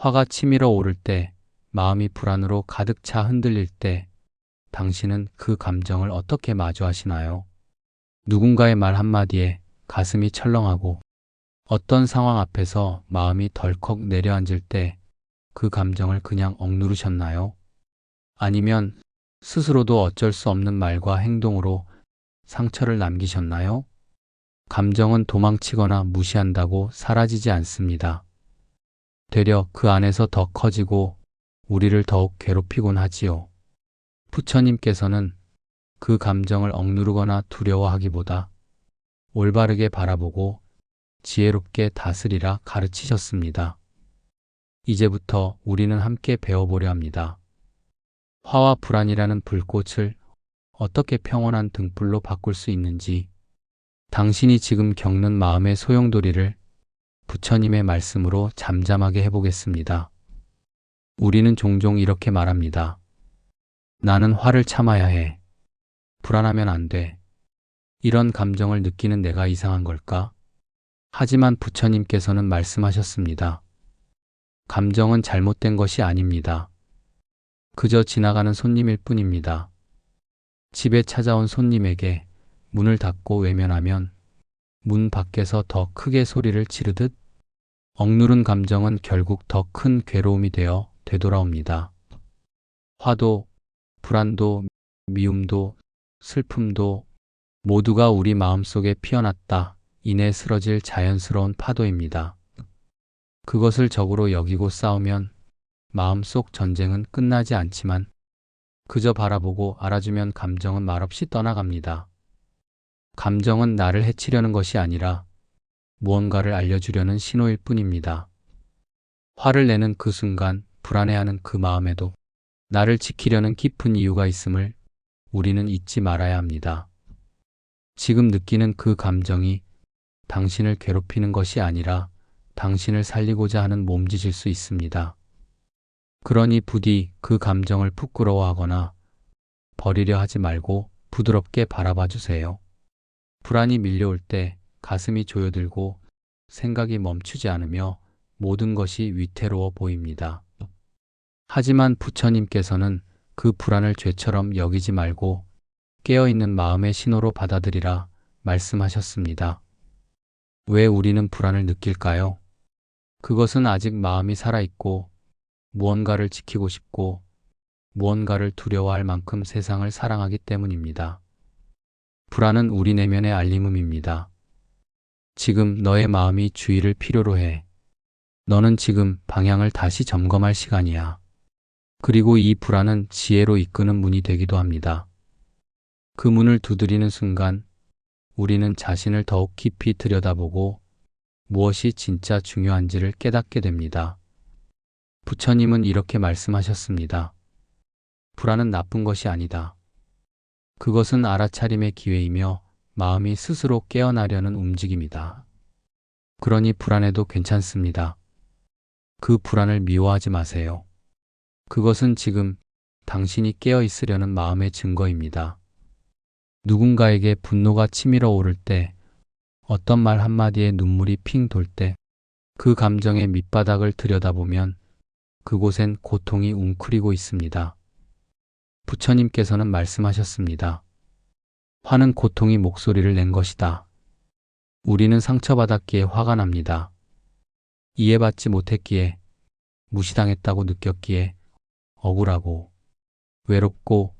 화가 치밀어 오를 때, 마음이 불안으로 가득 차 흔들릴 때, 당신은 그 감정을 어떻게 마주하시나요? 누군가의 말 한마디에 가슴이 철렁하고, 어떤 상황 앞에서 마음이 덜컥 내려앉을 때 그 감정을 그냥 억누르셨나요? 아니면 스스로도 어쩔 수 없는 말과 행동으로 상처를 남기셨나요? 감정은 도망치거나 무시한다고 사라지지 않습니다. 되려 그 안에서 더 커지고 우리를 더욱 괴롭히곤 하지요. 부처님께서는 그 감정을 억누르거나 두려워하기보다 올바르게 바라보고 지혜롭게 다스리라 가르치셨습니다. 이제부터 우리는 함께 배워보려 합니다. 화와 불안이라는 불꽃을 어떻게 평온한 등불로 바꿀 수 있는지, 당신이 지금 겪는 마음의 소용돌이를 부처님의 말씀으로 잠잠하게 해보겠습니다. 우리는 종종 이렇게 말합니다. 나는 화를 참아야 해. 불안하면 안 돼. 이런 감정을 느끼는 내가 이상한 걸까? 하지만 부처님께서는 말씀하셨습니다. 감정은 잘못된 것이 아닙니다. 그저 지나가는 손님일 뿐입니다. 집에 찾아온 손님에게 문을 닫고 외면하면 문 밖에서 더 크게 소리를 지르듯 억누른 감정은 결국 더 큰 괴로움이 되어 되돌아옵니다. 화도, 불안도, 미움도, 슬픔도 모두가 우리 마음속에 피어났다 이내 쓰러질 자연스러운 파도입니다. 그것을 적으로 여기고 싸우면 마음속 전쟁은 끝나지 않지만 그저 바라보고 알아주면 감정은 말없이 떠나갑니다. 감정은 나를 해치려는 것이 아니라 무언가를 알려주려는 신호일 뿐입니다. 화를 내는 그 순간 불안해하는 그 마음에도 나를 지키려는 깊은 이유가 있음을 우리는 잊지 말아야 합니다. 지금 느끼는 그 감정이 당신을 괴롭히는 것이 아니라 당신을 살리고자 하는 몸짓일 수 있습니다. 그러니 부디 그 감정을 부끄러워하거나 버리려 하지 말고 부드럽게 바라봐 주세요. 불안이 밀려올 때 가슴이 조여들고 생각이 멈추지 않으며 모든 것이 위태로워 보입니다. 하지만 부처님께서는 그 불안을 죄처럼 여기지 말고 깨어있는 마음의 신호로 받아들이라 말씀하셨습니다. 왜 우리는 불안을 느낄까요? 그것은 아직 마음이 살아있고 무언가를 지키고 싶고 무언가를 두려워할 만큼 세상을 사랑하기 때문입니다. 불안은 우리 내면의 알림음입니다. 지금 너의 마음이 주의를 필요로 해. 너는 지금 방향을 다시 점검할 시간이야. 그리고 이 불안은 지혜로 이끄는 문이 되기도 합니다. 그 문을 두드리는 순간 우리는 자신을 더욱 깊이 들여다보고 무엇이 진짜 중요한지를 깨닫게 됩니다. 부처님은 이렇게 말씀하셨습니다. 불안은 나쁜 것이 아니다. 그것은 알아차림의 기회이며 마음이 스스로 깨어나려는 움직임이다. 그러니 불안해도 괜찮습니다. 그 불안을 미워하지 마세요. 그것은 지금 당신이 깨어 있으려는 마음의 증거입니다. 누군가에게 분노가 치밀어 오를 때, 어떤 말 한마디에 눈물이 핑 돌 때, 그 감정의 밑바닥을 들여다보면 그곳엔 고통이 웅크리고 있습니다. 부처님께서는 말씀하셨습니다. 화는 고통이 목소리를 낸 것이다. 우리는 상처받았기에 화가 납니다. 이해받지 못했기에, 무시당했다고 느꼈기에 억울하고, 외롭고,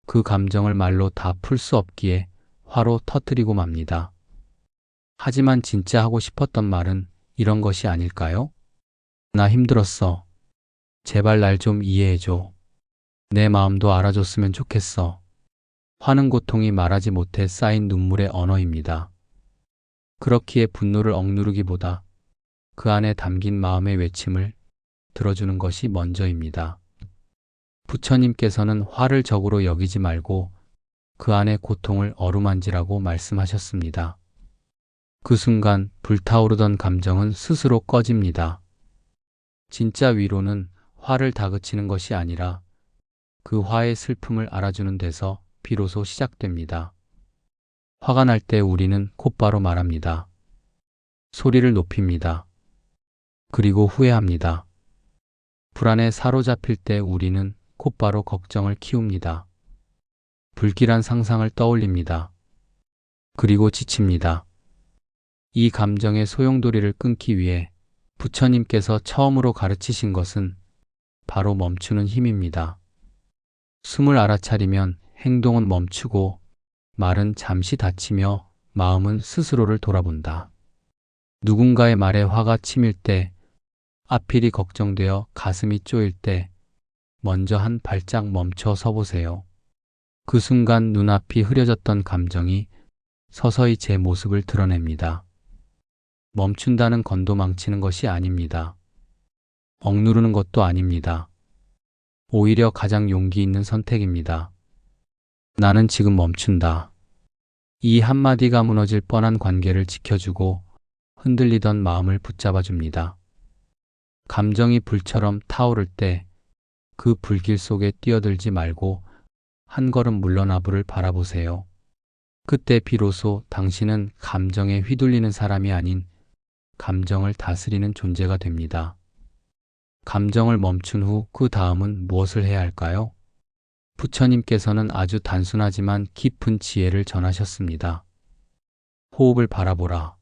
그 감정을 말로 다 풀 수 없기에 화로 터뜨리고 맙니다. 하지만 진짜 하고 싶었던 말은 이런 것이 아닐까요? 나 힘들었어. 제발 날 좀 이해해줘. 내 마음도 알아줬으면 좋겠어. 화는 고통이 말하지 못해 쌓인 눈물의 언어입니다. 그렇기에 분노를 억누르기보다 그 안에 담긴 마음의 외침을 들어주는 것이 먼저입니다. 부처님께서는 화를 적으로 여기지 말고 그 안의 고통을 어루만지라고 말씀하셨습니다. 그 순간 불타오르던 감정은 스스로 꺼집니다. 진짜 위로는 화를 다그치는 것이 아니라 그 화의 슬픔을 알아주는 데서 비로소 시작됩니다. 화가 날 때 우리는 곧바로 말합니다. 소리를 높입니다. 그리고 후회합니다. 불안에 사로잡힐 때 우리는 곧바로 걱정을 키웁니다. 불길한 상상을 떠올립니다. 그리고 지칩니다. 이 감정의 소용돌이를 끊기 위해 부처님께서 처음으로 가르치신 것은 바로 멈추는 힘입니다. 숨을 알아차리면 행동은 멈추고 말은 잠시 닫히며 마음은 스스로를 돌아본다. 누군가의 말에 화가 치밀 때, 앞일이 걱정되어 가슴이 쪼일 때 먼저 한 발짝 멈춰 서보세요. 그 순간 눈앞이 흐려졌던 감정이 서서히 제 모습을 드러냅니다. 멈춘다는 건도 망치는 것이 아닙니다. 억누르는 것도 아닙니다. 오히려 가장 용기 있는 선택입니다. 나는 지금 멈춘다. 이 한마디가 무너질 뻔한 관계를 지켜주고 흔들리던 마음을 붙잡아 줍니다. 감정이 불처럼 타오를 때 그 불길 속에 뛰어들지 말고 한 걸음 물러나 불을 바라보세요. 그때 비로소 당신은 감정에 휘둘리는 사람이 아닌 감정을 다스리는 존재가 됩니다. 감정을 멈춘 후 그 다음은 무엇을 해야 할까요? 부처님께서는 아주 단순하지만 깊은 지혜를 전하셨습니다. 호흡을 바라보라.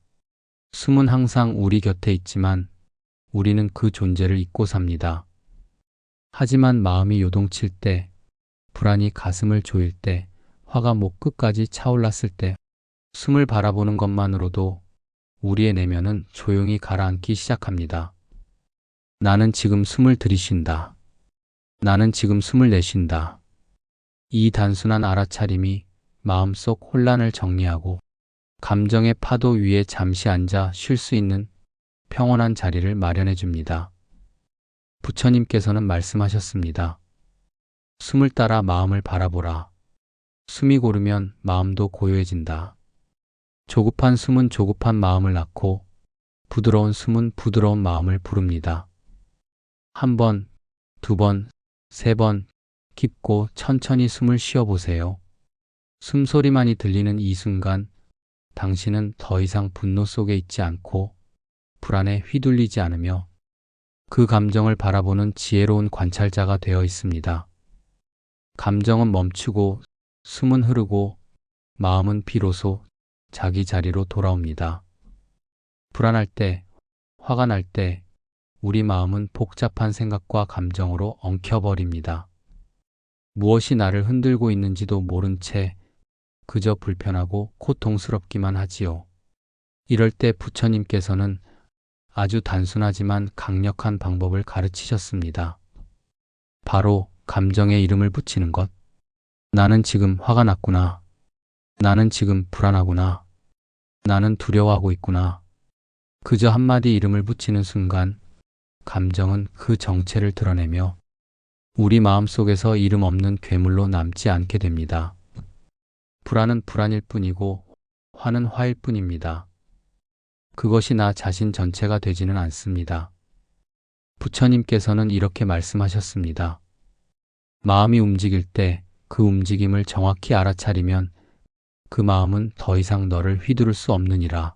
숨은 항상 우리 곁에 있지만 우리는 그 존재를 잊고 삽니다. 하지만 마음이 요동칠 때, 불안이 가슴을 조일 때, 화가 목 끝까지 차올랐을 때, 숨을 바라보는 것만으로도 우리의 내면은 조용히 가라앉기 시작합니다. 나는 지금 숨을 들이쉰다. 나는 지금 숨을 내쉰다. 이 단순한 알아차림이 마음속 혼란을 정리하고 감정의 파도 위에 잠시 앉아 쉴 수 있는 평온한 자리를 마련해 줍니다. 부처님께서는 말씀하셨습니다. 숨을 따라 마음을 바라보라. 숨이 고르면 마음도 고요해진다. 조급한 숨은 조급한 마음을 낳고 부드러운 숨은 부드러운 마음을 부릅니다. 한 번, 두 번, 세 번 깊고 천천히 숨을 쉬어보세요. 숨소리만이 들리는 이 순간 당신은 더 이상 분노 속에 있지 않고 불안에 휘둘리지 않으며 그 감정을 바라보는 지혜로운 관찰자가 되어 있습니다. 감정은 멈추고 숨은 흐르고 마음은 비로소 자기 자리로 돌아옵니다. 불안할 때, 화가 날 때 우리 마음은 복잡한 생각과 감정으로 엉켜버립니다. 무엇이 나를 흔들고 있는지도 모른 채 그저 불편하고 고통스럽기만 하지요. 이럴 때 부처님께서는 아주 단순하지만 강력한 방법을 가르치셨습니다. 바로 감정에 이름을 붙이는 것. 나는 지금 화가 났구나. 나는 지금 불안하구나. 나는 두려워하고 있구나. 그저 한마디 이름을 붙이는 순간 감정은 그 정체를 드러내며 우리 마음속에서 이름 없는 괴물로 남지 않게 됩니다. 불안은 불안일 뿐이고 화는 화일 뿐입니다. 그것이 나 자신 전체가 되지는 않습니다. 부처님께서는 이렇게 말씀하셨습니다. 마음이 움직일 때 그 움직임을 정확히 알아차리면 그 마음은 더 이상 너를 휘두를 수 없느니라.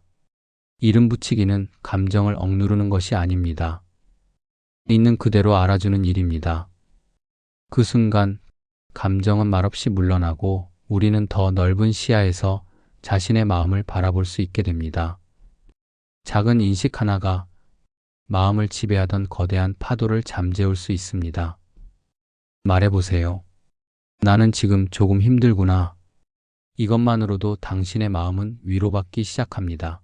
이름 붙이기는 감정을 억누르는 것이 아닙니다. 있는 그대로 알아주는 일입니다. 그 순간 감정은 말없이 물러나고 우리는 더 넓은 시야에서 자신의 마음을 바라볼 수 있게 됩니다. 작은 인식 하나가 마음을 지배하던 거대한 파도를 잠재울 수 있습니다. 말해보세요. 나는 지금 조금 힘들구나. 이것만으로도 당신의 마음은 위로받기 시작합니다.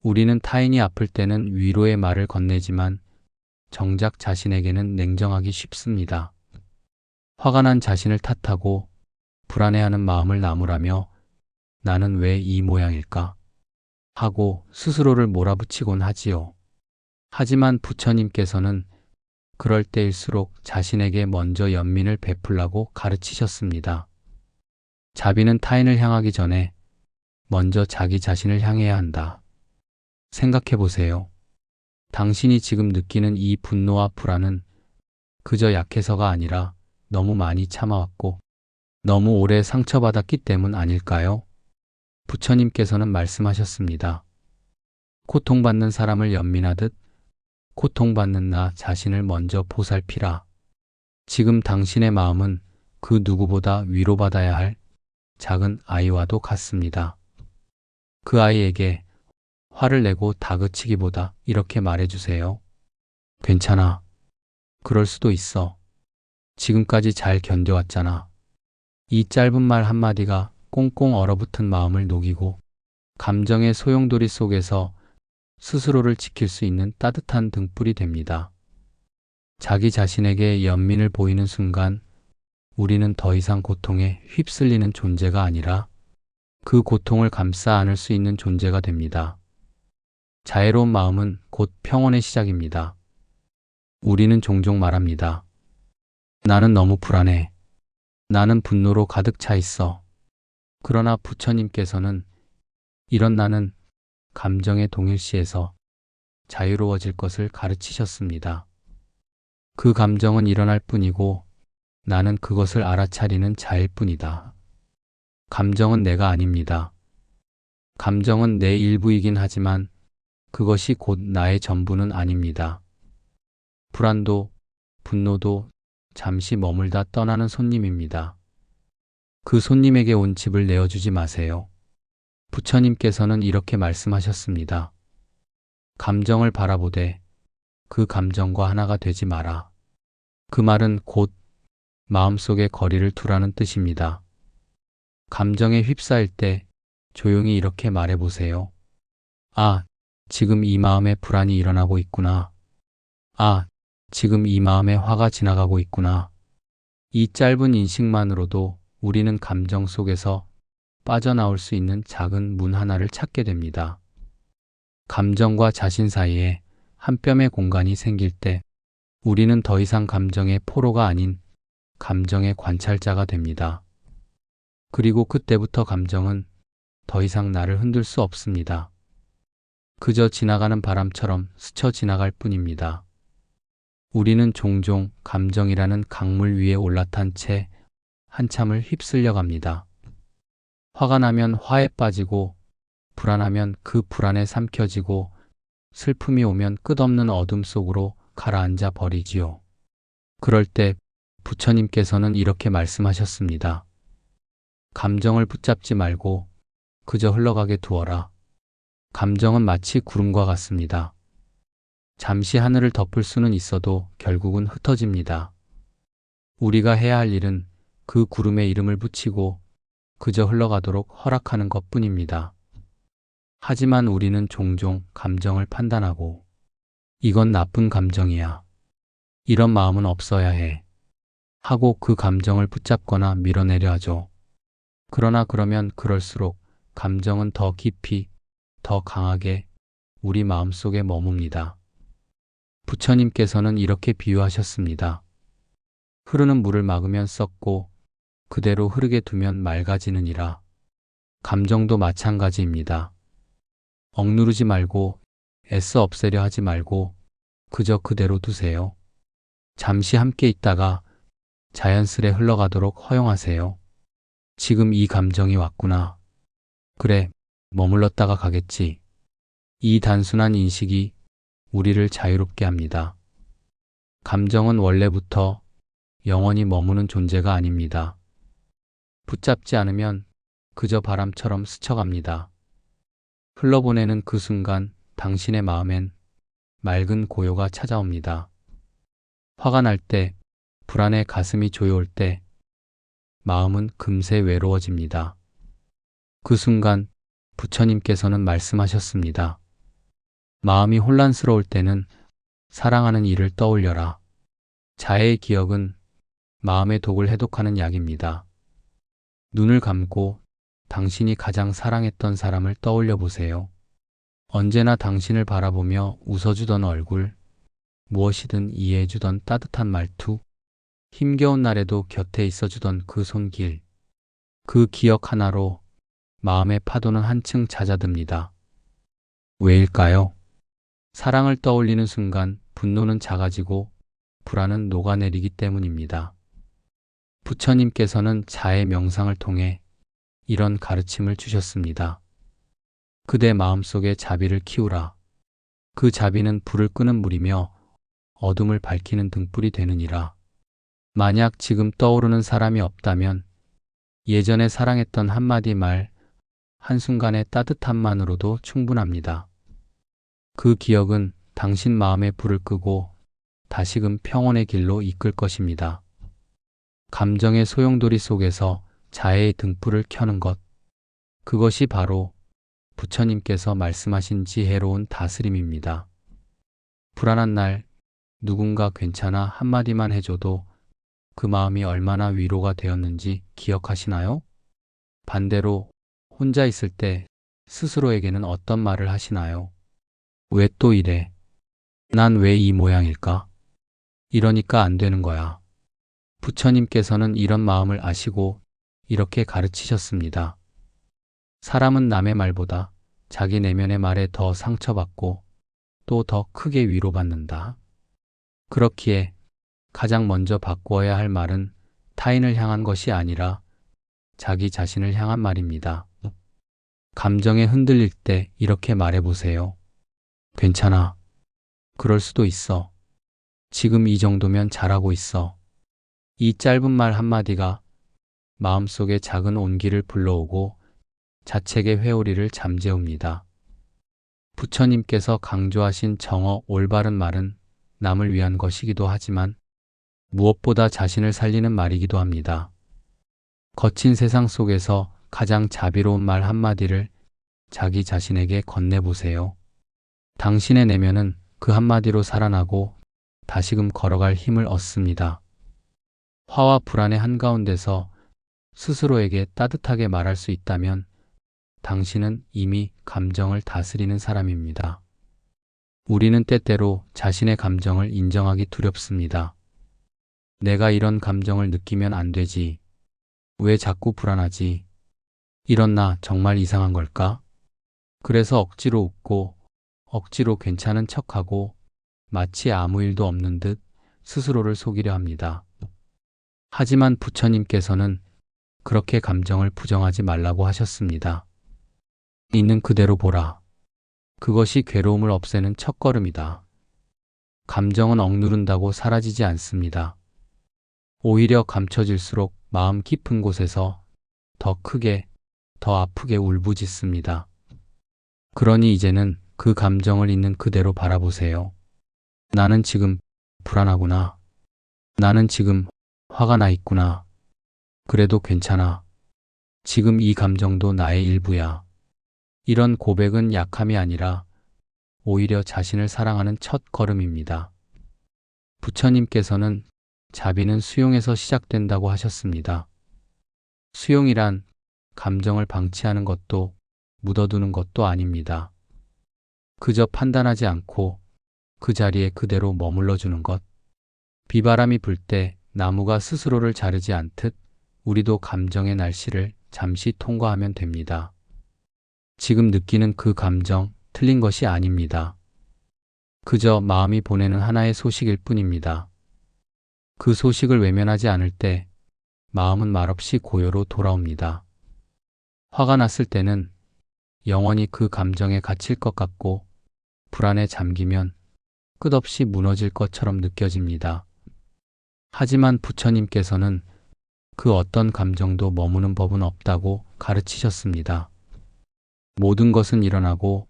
우리는 타인이 아플 때는 위로의 말을 건네지만 정작 자신에게는 냉정하기 쉽습니다. 화가 난 자신을 탓하고 불안해하는 마음을 나무라며 나는 왜 이 모양일까? 하고 스스로를 몰아붙이곤 하지요. 하지만 부처님께서는 그럴 때일수록 자신에게 먼저 연민을 베풀라고 가르치셨습니다. 자비는 타인을 향하기 전에 먼저 자기 자신을 향해야 한다. 생각해 보세요. 당신이 지금 느끼는 이 분노와 불안은 그저 약해서가 아니라 너무 많이 참아왔고 너무 오래 상처받았기 때문 아닐까요? 부처님께서는 말씀하셨습니다. 고통받는 사람을 연민하듯 고통받는 나 자신을 먼저 보살피라. 지금 당신의 마음은 그 누구보다 위로받아야 할 작은 아이와도 같습니다. 그 아이에게 화를 내고 다그치기보다 이렇게 말해주세요. 괜찮아. 그럴 수도 있어. 지금까지 잘 견뎌왔잖아. 이 짧은 말 한마디가 꽁꽁 얼어붙은 마음을 녹이고 감정의 소용돌이 속에서 스스로를 지킬 수 있는 따뜻한 등불이 됩니다. 자기 자신에게 연민을 보이는 순간 우리는 더 이상 고통에 휩쓸리는 존재가 아니라 그 고통을 감싸 안을 수 있는 존재가 됩니다. 자애로운 마음은 곧 평온의 시작입니다. 우리는 종종 말합니다. 나는 너무 불안해. 나는 분노로 가득 차 있어. 그러나 부처님께서는 이런 나는 감정의 동일시에서 자유로워질 것을 가르치셨습니다. 그 감정은 일어날 뿐이고 나는 그것을 알아차리는 자일 뿐이다. 감정은 내가 아닙니다. 감정은 내 일부이긴 하지만 그것이 곧 나의 전부는 아닙니다. 불안도, 분노도 잠시 머물다 떠나는 손님입니다. 그 손님에게 온 집을 내어주지 마세요. 부처님께서는 이렇게 말씀하셨습니다. 감정을 바라보되 그 감정과 하나가 되지 마라. 그 말은 곧 마음속에 거리를 두라는 뜻입니다. 감정에 휩싸일 때 조용히 이렇게 말해보세요. 아, 지금 이 마음에 불안이 일어나고 있구나. 아, 지금 이 마음에 화가 지나가고 있구나. 이 짧은 인식만으로도 우리는 감정 속에서 빠져나올 수 있는 작은 문 하나를 찾게 됩니다. 감정과 자신 사이에 한 뼘의 공간이 생길 때 우리는 더 이상 감정의 포로가 아닌 감정의 관찰자가 됩니다. 그리고 그때부터 감정은 더 이상 나를 흔들 수 없습니다. 그저 지나가는 바람처럼 스쳐 지나갈 뿐입니다. 우리는 종종 감정이라는 강물 위에 올라탄 채 한참을 휩쓸려 갑니다. 화가 나면 화에 빠지고 불안하면 그 불안에 삼켜지고 슬픔이 오면 끝없는 어둠 속으로 가라앉아 버리지요. 그럴 때 부처님께서는 이렇게 말씀하셨습니다. 감정을 붙잡지 말고 그저 흘러가게 두어라. 감정은 마치 구름과 같습니다. 잠시 하늘을 덮을 수는 있어도 결국은 흩어집니다. 우리가 해야 할 일은 그 구름에 이름을 붙이고 그저 흘러가도록 허락하는 것뿐입니다. 하지만 우리는 종종 감정을 판단하고 이건 나쁜 감정이야. 이런 마음은 없어야 해. 하고 그 감정을 붙잡거나 밀어내려 하죠. 그러나 그러면 그럴수록 감정은 더 깊이, 더 강하게 우리 마음속에 머뭅니다. 부처님께서는 이렇게 비유하셨습니다. 흐르는 물을 막으면 썩고 그대로 흐르게 두면 맑아지느니라. 감정도 마찬가지입니다. 억누르지 말고 애써 없애려 하지 말고 그저 그대로 두세요. 잠시 함께 있다가 자연스레 흘러가도록 허용하세요. 지금 이 감정이 왔구나. 그래, 머물렀다가 가겠지. 이 단순한 인식이 우리를 자유롭게 합니다. 감정은 원래부터 영원히 머무는 존재가 아닙니다. 붙잡지 않으면 그저 바람처럼 스쳐갑니다. 흘러보내는 그 순간 당신의 마음엔 맑은 고요가 찾아옵니다. 화가 날 때, 불안에 가슴이 조여올 때, 마음은 금세 외로워집니다. 그 순간 부처님께서는 말씀하셨습니다. 마음이 혼란스러울 때는 사랑하는 이를 떠올려라. 자애의 기억은 마음의 독을 해독하는 약입니다. 눈을 감고 당신이 가장 사랑했던 사람을 떠올려 보세요. 언제나 당신을 바라보며 웃어주던 얼굴, 무엇이든 이해해주던 따뜻한 말투, 힘겨운 날에도 곁에 있어주던 그 손길, 그 기억 하나로 마음의 파도는 한층 잦아듭니다. 왜일까요? 사랑을 떠올리는 순간 분노는 작아지고 불안은 녹아내리기 때문입니다. 부처님께서는 자애 명상을 통해 이런 가르침을 주셨습니다. 그대 마음속에 자비를 키우라. 그 자비는 불을 끄는 물이며 어둠을 밝히는 등불이 되느니라. 만약 지금 떠오르는 사람이 없다면 예전에 사랑했던 한마디 말, 한순간의 따뜻함만으로도 충분합니다. 그 기억은 당신 마음의 불을 끄고 다시금 평온의 길로 이끌 것입니다. 감정의 소용돌이 속에서 자애의 등불을 켜는 것, 그것이 바로 부처님께서 말씀하신 지혜로운 다스림입니다. 불안한 날 누군가 괜찮아 한마디만 해줘도 그 마음이 얼마나 위로가 되었는지 기억하시나요? 반대로 혼자 있을 때 스스로에게는 어떤 말을 하시나요? 왜 또 이래? 난 왜 이 모양일까? 이러니까 안 되는 거야. 부처님께서는 이런 마음을 아시고 이렇게 가르치셨습니다. 사람은 남의 말보다 자기 내면의 말에 더 상처받고 또 더 크게 위로받는다. 그렇기에 가장 먼저 바꾸어야 할 말은 타인을 향한 것이 아니라 자기 자신을 향한 말입니다. 감정에 흔들릴 때 이렇게 말해보세요. 괜찮아. 그럴 수도 있어. 지금 이 정도면 잘하고 있어. 이 짧은 말 한마디가 마음속에 작은 온기를 불러오고 자책의 회오리를 잠재웁니다. 부처님께서 강조하신 정어 올바른 말은 남을 위한 것이기도 하지만 무엇보다 자신을 살리는 말이기도 합니다. 거친 세상 속에서 가장 자비로운 말 한마디를 자기 자신에게 건네보세요. 당신의 내면은 그 한마디로 살아나고 다시금 걸어갈 힘을 얻습니다. 화와 불안의 한가운데서 스스로에게 따뜻하게 말할 수 있다면 당신은 이미 감정을 다스리는 사람입니다. 우리는 때때로 자신의 감정을 인정하기 두렵습니다. 내가 이런 감정을 느끼면 안 되지. 왜 자꾸 불안하지? 이런 나 정말 이상한 걸까? 그래서 억지로 웃고 억지로 괜찮은 척하고 마치 아무 일도 없는 듯 스스로를 속이려 합니다. 하지만 부처님께서는 그렇게 감정을 부정하지 말라고 하셨습니다. 있는 그대로 보라. 그것이 괴로움을 없애는 첫걸음이다. 감정은 억누른다고 사라지지 않습니다. 오히려 감춰질수록 마음 깊은 곳에서 더 크게, 더 아프게 울부짖습니다. 그러니 이제는 그 감정을 있는 그대로 바라보세요. 나는 지금 불안하구나. 나는 지금 화가 나 있구나. 그래도 괜찮아. 지금 이 감정도 나의 일부야. 이런 고백은 약함이 아니라 오히려 자신을 사랑하는 첫 걸음입니다. 부처님께서는 자비는 수용에서 시작된다고 하셨습니다. 수용이란 감정을 방치하는 것도 묻어두는 것도 아닙니다. 그저 판단하지 않고 그 자리에 그대로 머물러 주는 것. 비바람이 불 때 나무가 스스로를 자르지 않듯 우리도 감정의 날씨를 잠시 통과하면 됩니다. 지금 느끼는 그 감정 틀린 것이 아닙니다. 그저 마음이 보내는 하나의 소식일 뿐입니다. 그 소식을 외면하지 않을 때 마음은 말없이 고요로 돌아옵니다. 화가 났을 때는 영원히 그 감정에 갇힐 것 같고 불안에 잠기면 끝없이 무너질 것처럼 느껴집니다. 하지만 부처님께서는 그 어떤 감정도 머무는 법은 없다고 가르치셨습니다. 모든 것은 일어나고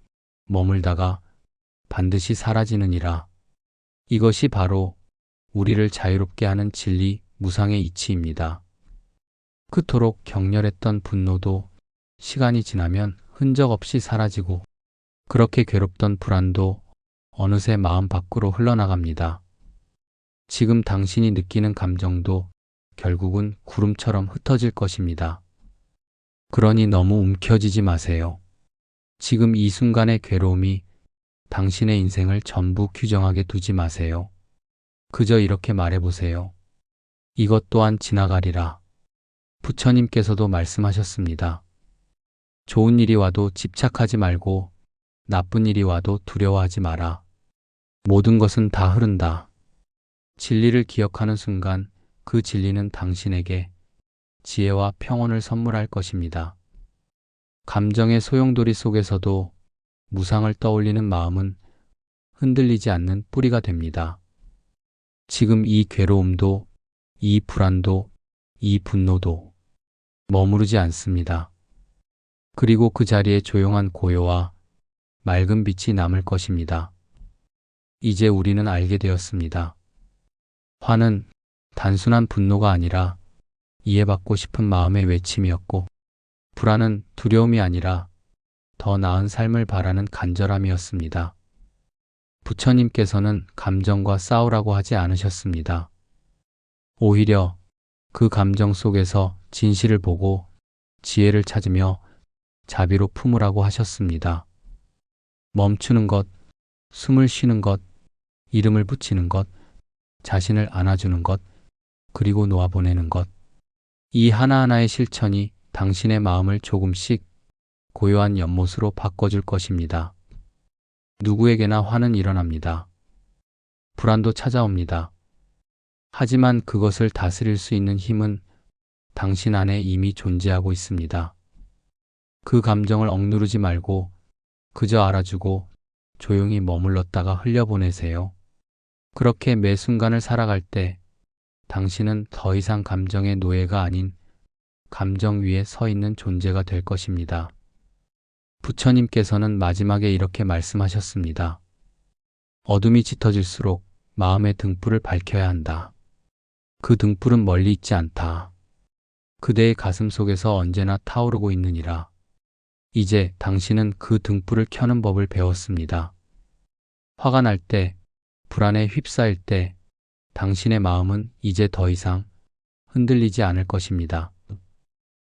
머물다가 반드시 사라지느니라. 이것이 바로 우리를 자유롭게 하는 진리, 무상의 이치입니다. 그토록 격렬했던 분노도 시간이 지나면 흔적 없이 사라지고 그렇게 괴롭던 불안도 어느새 마음 밖으로 흘러나갑니다. 지금 당신이 느끼는 감정도 결국은 구름처럼 흩어질 것입니다. 그러니 너무 움켜쥐지 마세요. 지금 이 순간의 괴로움이 당신의 인생을 전부 규정하게 두지 마세요. 그저 이렇게 말해보세요. 이것 또한 지나가리라. 부처님께서도 말씀하셨습니다. 좋은 일이 와도 집착하지 말고 나쁜 일이 와도 두려워하지 마라. 모든 것은 다 흐른다. 진리를 기억하는 순간 그 진리는 당신에게 지혜와 평온을 선물할 것입니다. 감정의 소용돌이 속에서도 무상을 떠올리는 마음은 흔들리지 않는 뿌리가 됩니다. 지금 이 괴로움도, 이 불안도, 이 분노도 머무르지 않습니다. 그리고 그 자리에 조용한 고요와 맑은 빛이 남을 것입니다. 이제 우리는 알게 되었습니다. 화는 단순한 분노가 아니라 이해받고 싶은 마음의 외침이었고, 불안은 두려움이 아니라 더 나은 삶을 바라는 간절함이었습니다. 부처님께서는 감정과 싸우라고 하지 않으셨습니다. 오히려 그 감정 속에서 진실을 보고 지혜를 찾으며 자비로 품으라고 하셨습니다. 멈추는 것, 숨을 쉬는 것, 이름을 붙이는 것, 자신을 안아주는 것, 그리고 놓아보내는 것. 이 하나하나의 실천이 당신의 마음을 조금씩 고요한 연못으로 바꿔줄 것입니다. 누구에게나 화는 일어납니다. 불안도 찾아옵니다. 하지만 그것을 다스릴 수 있는 힘은 당신 안에 이미 존재하고 있습니다. 그 감정을 억누르지 말고 그저 알아주고 조용히 머물렀다가 흘려보내세요. 그렇게 매 순간을 살아갈 때 당신은 더 이상 감정의 노예가 아닌 감정 위에 서 있는 존재가 될 것입니다. 부처님께서는 마지막에 이렇게 말씀하셨습니다. 어둠이 짙어질수록 마음의 등불을 밝혀야 한다. 그 등불은 멀리 있지 않다. 그대의 가슴 속에서 언제나 타오르고 있느니라. 이제 당신은 그 등불을 켜는 법을 배웠습니다. 화가 날 때, 불안에 휩싸일 때, 당신의 마음은 이제 더 이상 흔들리지 않을 것입니다.